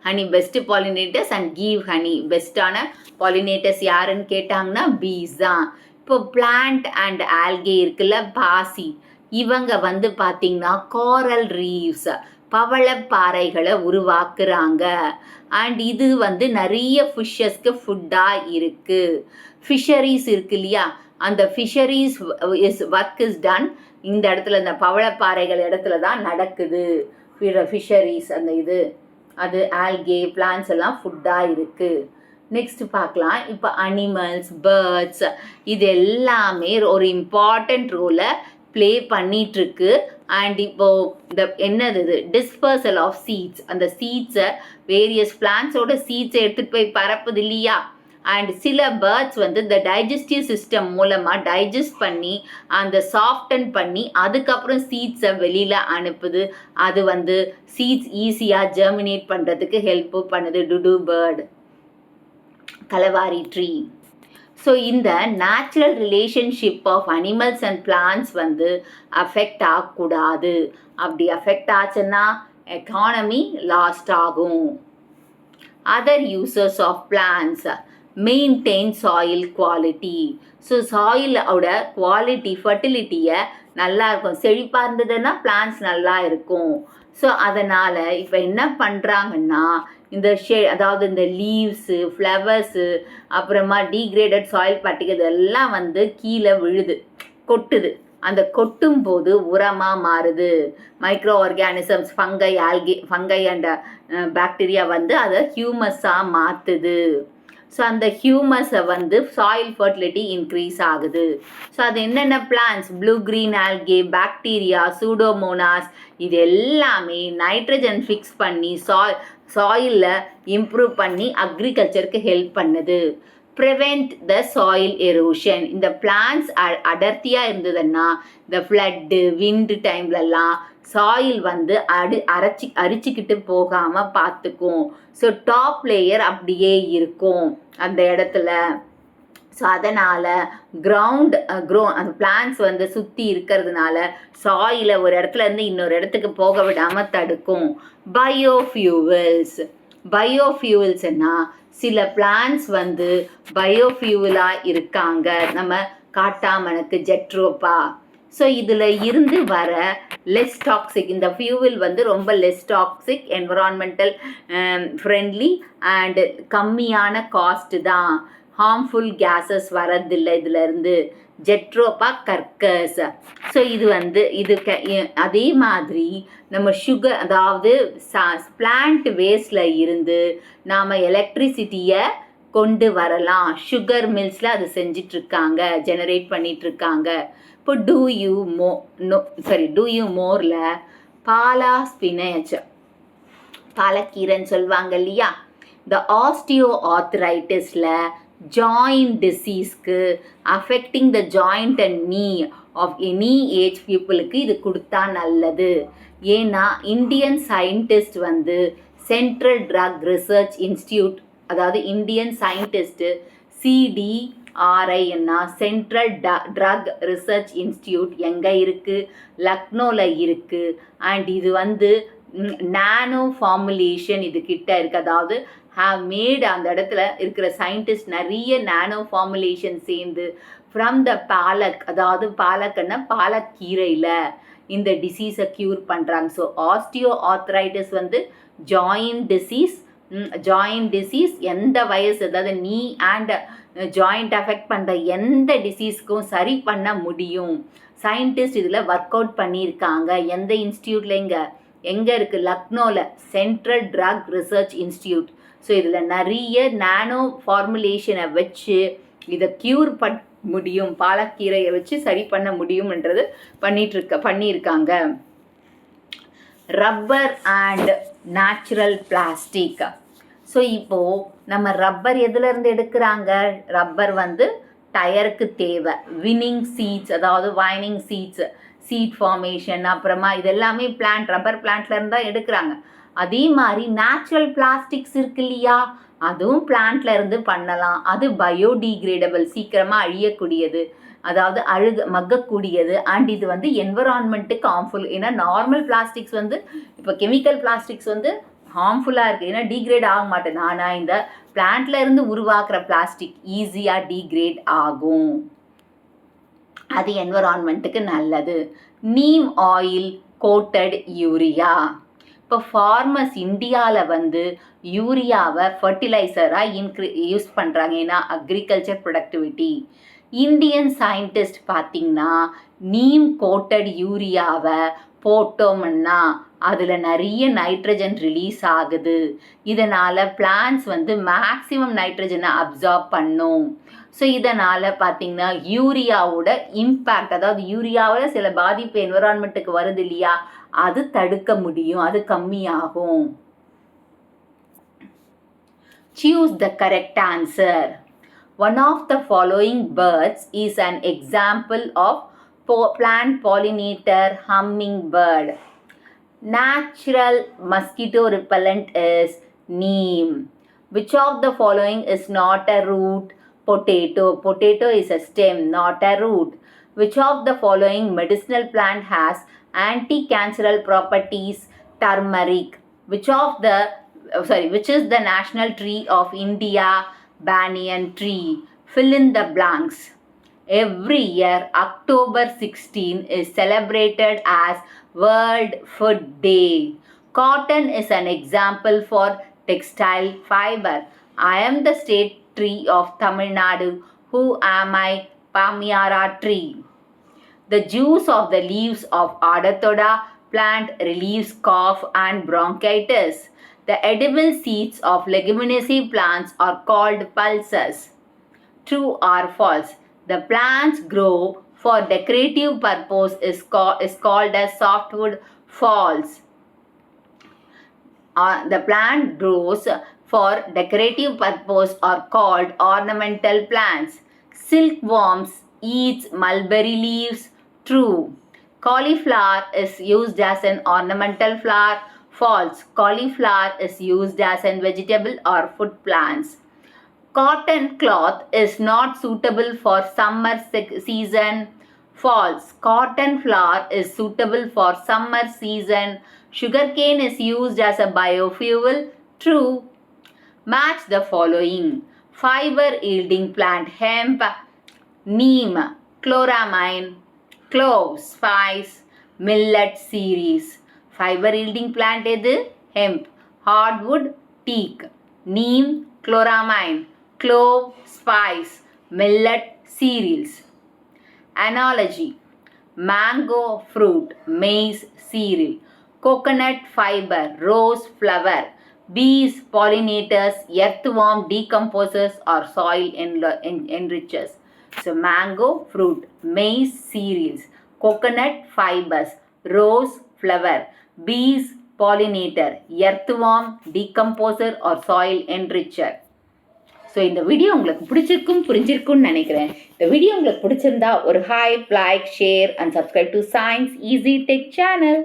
honey best pollinators and give honey. பெஸ்ட்டான பாலினேட்டர்ஸ் யாருன்னு கேட்டாங்கன்னா பீஸ் தான். இப்போ பிளான்ட் அண்ட் ஆல்கே இருக்குல்ல, பாசி, இவங்க வந்து பார்த்திங்கன்னா கோரல் ரீவ்ஸ் பவளப்பாறைகளை உருவாக்குறாங்க. அண்ட் இது வந்து நிறைய ஃபிஷ்ஷஸ்க்கு ஃபுட்டாக இருக்குது. ஃபிஷரிஸ் இருக்கு இல்லையா, அந்த ஃபிஷரிஸ் ஒர்க் இஸ் டன் இந்த இடத்துல, இந்த பவளப்பாறைகள் இடத்துல தான் நடக்குது. ஃபிஷரிஸ் அந்த இது அது ஆல்கே பிளான்ஸ் எல்லாம் ஃபுட்டாக இருக்குது. நெக்ஸ்ட் பார்க்கலாம். இப்போ அனிமல்ஸ், பேர்ட்ஸ் இது எல்லாமே ஒரு இம்பார்ட்டண்ட் ரோலை ப்ளே பண்ணிகிட்ருக்கு. அண்ட் இப்போது இந்த என்னது இது டிஸ்பர்சல் ஆஃப் சீட்ஸ், அந்த சீட்ஸை வேரியஸ் பிளான்ஸோட சீட்ஸை எடுத்துகிட்டு போய் பரப்புது இல்லையா. அண்ட் சில பேர்ட்ஸ் வந்து இந்த டைஜஸ்டிவ் சிஸ்டம் மூலமாக டைஜஸ்ட் பண்ணி அந்த சாஃப்டன் பண்ணி அதுக்கப்புறம் சீட்ஸை வெளியில் அனுப்புது. அது வந்து சீட்ஸ் ஈஸியாக ஜெர்மினேட் பண்ணுறதுக்கு ஹெல்ப்பு பண்ணுது. Dodo bird, calvaria tree. So இந்த natural relationship of animals and plants வந்து அஃபெக்ட் ஆகக்கூடாது. அப்படி அஃபெக்ட் ஆச்சுன்னா எக்கானமி லாஸ்ட் ஆகும். Other users of plants maintain soil quality. So சாயிலோட குவாலிட்டி, ஃபர்டிலிட்டியை நல்லா இருக்கும். செழிப்பாக இருந்ததுன்னா பிளான்ட்ஸ் நல்லா இருக்கும். ஸோ அதனால் இப்போ என்ன பண்ணுறாங்கன்னா இந்த அதாவது இந்த லீவ்ஸு, ஃப்ளவர்ஸு, அப்புறமா டீக்ரேடட் சாயில் பார்ட்டிகல் இதெல்லாம் வந்து கீழே விழுது, கொட்டுது. அந்த கொட்டும் போது உரமாக மாறுது. Micro organisms, fungi and bacteria வந்து அதை ஹியூமஸாக மாற்றுது. ஸோ அந்த ஹியூமஸை வந்து சாயில் ஃபர்டிலிட்டி இன்க்ரீஸ் ஆகுது. ஸோ அது என்னென்ன plants? Blue green algae, bacteria, Pseudomonas இது எல்லாமே நைட்ரஜன் ஃபிக்ஸ் பண்ணி சாயிலில் இம்ப்ரூவ் பண்ணி அக்ரிகல்ச்சருக்கு ஹெல்ப் பண்ணுது. Prevent the soil erosion. இந்த பிளான்ட்ஸ் அடர்த்தியாக இருந்ததுன்னா இந்த ஃப்ளட்டு, விண்டு டைம்லலாம் சாயில் வந்து அரிச்சிக்கிட்டு போகாமல் பார்த்துக்கும். ஸோ டாப் லேயர் அப்படியே இருக்கும் அந்த இடத்துல. ஸோ அதனால் அந்த பிளான்ட்ஸ் வந்து சுற்றி இருக்கிறதுனால சாயிலை ஒரு இடத்துல இருந்து இன்னொரு இடத்துக்கு போக விடாமல் தடுக்கும். பயோஃபியூவல்ஸ்னா சில பிளான்ட்ஸ் வந்து பயோஃபியூவலாக இருக்காங்க. நம்ம காட்டாமணக்கு, ஜெட்ரோப்பா. ஸோ இதில் இருந்து வர லெஸ் டாக்ஸிக், இந்த ஃபியூவல் வந்து ரொம்ப less toxic, environmental friendly and கம்மியான காஸ்ட்டு தான். ஹார்ம்ஃபுல் கேஸஸ் வரதில்லை இதிலேருந்து. ஜெட்ரோபா கர்க்கஸ். ஸோ இது வந்து அதே மாதிரி நம்ம சுகர், அதாவது பிளான்ட் வேஸ்டில் இருந்து நாம் எலக்ட்ரிசிட்டியை கொண்டு வரலாம். சுகர் மில்ஸில் அது செஞ்சிட்ருக்காங்க, ஜெனரேட் பண்ணிகிட்ருக்காங்க. இப்போ டூ யூ மோரில் பாலா ஸ்பினச், பாலக்கீரைன்னு சொல்லுவாங்க இல்லையா, இந்த ஆஸ்டியோ ஆர்த்ரைட்டிஸில் ஜாயிண்ட் டிசீஸ்க்கு affecting the joint and knee of any age பீப்புளுக்கு இது கொடுத்தா நல்லது. ஏன்னா இந்தியன் சயின்டிஸ்ட் வந்து சென்ட்ரல் ட்ரக் ரிசர்ச் இன்ஸ்டியூட், அதாவது இந்தியன் சயின்டிஸ்ட்டு CDRIன்னா சென்ட்ரல் ட்ரக் ரிசர்ச் இன்ஸ்டியூட் எங்கே இருக்குது? லக்னோவில் இருக்குது. அண்ட் இது வந்து நானோ ஃபார்முலேஷன் இது கிட்ட இருக்குது. அதாவது ஹாவ் மேட், அந்த இடத்துல இருக்கிற சயின்டிஸ்ட் நிறைய நானோ ஃபார்முலேஷன் சேர்ந்து ஃப்ரம் த பாலக், அதாவது பாலக்கன்னா பாலக்கீரையில் இந்த டிசீஸை க்யூர் பண்ணுறாங்க. ஸோ ஆஸ்டியோ ஆர்த்ரைட்டிஸ் வந்து ஜாயிண்ட் டிசீஸ் எந்த வயசு, அதாவது நீ அண்ட் ஜாயிண்ட் அஃபெக்ட் பண்ணுற எந்த டிசீஸ்க்கும் சரி பண்ண முடியும். சயின்டிஸ்ட் இதில் ஒர்க் அவுட் பண்ணியிருக்காங்க. எந்த இன்ஸ்டியூட்டில் எங்கே இருக்குது? லக்னோவில் central drug research institute. So இதில் நிறைய நானோ ஃபார்முலேஷனை வச்சு இதை க்யூர் முடியும், பாலக்கீரையை வச்சு சரி பண்ண முடியும்ன்றது பண்ணியிருக்காங்க. Rubber and natural plastic. So இப்போது நம்ம ரப்பர் எதுலேருந்து எடுக்கிறாங்க? ரப்பர் வந்து டயருக்கு தேவை. வினிங் சீட்ஸ், அதாவது வைனிங் சீட்ஸ், சீட் ஃபார்மேஷன், அப்புறமா இதெல்லாமே ரப்பர் பிளான்ட்லேருந்து தான் எடுக்கிறாங்க. அதே மாதிரி நேச்சுரல் பிளாஸ்டிக்ஸ் இருக்கு இல்லையா, அதுவும் பிளான்ட்ல இருந்து பண்ணலாம். அது பயோடிகிரேடபிள், சீக்கிரமாக அழியக்கூடியது, அதாவது மக்கக்கூடியது. அண்ட் இது வந்து என்விரான்மெண்ட்டுக்கு ஹார்ம்ஃபுல். ஏன்னா நார்மல் பிளாஸ்டிக்ஸ் வந்து, இப்போ கெமிக்கல் பிளாஸ்டிக்ஸ் வந்து ஹார்ம்ஃபுல்லாக இருக்குது, ஏன்னா டீக்ரேட் ஆக மாட்டேது. ஆனால் இந்த பிளான்ட்ல இருந்து உருவாக்குற பிளாஸ்டிக் ஈஸியாக டீக்ரேட் ஆகும், அது என்விரான்மெண்ட்டுக்கு நல்லது. Neem oil coated urea. இப்போ ஃபார்மர்ஸ் இந்தியாவில் வந்து யூரியாவை ஃபர்டிலைசராக யூஸ் பண்ணுறாங்க, ஏன்னா அக்ரிகல்ச்சர் ப்ரொடக்டிவிட்டி. இந்தியன் சயின்டிஸ்ட் பார்த்திங்கன்னா நீம் கோட்டட் யூரியாவை போட்டோம்னா அதில் நிறைய நைட்ரஜன் ரிலீஸ் ஆகுது. இதனால் பிளான்ட்ஸ் வந்து மேக்ஸிமம் நைட்ரஜனை அப்சார்ப் பண்ணும். ஸோ இதனால் பார்த்திங்கன்னா யூரியாவோட இம்பேக்ட், அதாவது யூரியாவில் சில பாதிப்பு என்விரான்மெண்ட்டுக்கு வருது இல்லையா, அது தடுக்க முடியும், அது கம்மியாகும். Choose the correct answer. One of the following birds is an example of plant pollinator hummingbird. Natural mosquito repellent is neem. Which of the following is not a root? Potato. Potato is a stem, not a root. Which of the following medicinal plant has anti-cancerous properties? Turmeric. Which is the national tree of India? Banyan tree. Fill in the blanks. Every year, October 16 is celebrated as World Food Day. Cotton is an example for textile fiber. I am the state tree of Tamil Nadu. Who am I? Pamiyara tree. The juice of the leaves of Adathoda plant relieves cough and bronchitis. The edible seeds of leguminous plants are called pulses. True or false? The plants grow for decorative purpose is called as softwood. False. The plant grows for decorative purpose are called ornamental plants. Silkworms eats mulberry leaves. True. Cauliflower is used as an ornamental flower. False. Cauliflower is used as a vegetable or food plants. Cotton cloth is not suitable for summer season. False. Cotton flower is suitable for summer season. Sugarcane is used as a biofuel. True. Match the following. Fiber yielding plant hemp, neem, chloramine. clove, spice, millet series. Fiber yielding plant எது? Hemp. Hardwood, teak. Neem, chloramine. Clove, spice, millet cereals. Analogy: mango, fruit, maize, cereal. Coconut, fiber, rose, flower. Bees, pollinators, earthworm, decomposers or soil enrichers. So mango, fruit, maize, cereals. Coconut, fibers, rose, flower. Bees, pollinator, earthworm, decomposer or soil enricher. So இந்த வீடியோ உங்களுக்கு பிடிச்சிருக்கும் புரிஞ்சிருக்கும்னு நினைக்கிறேன். இந்த வீடியோ உங்களுக்கு பிடிச்சிருந்தா ஒரு hype, like, share and subscribe to science easy tech channel.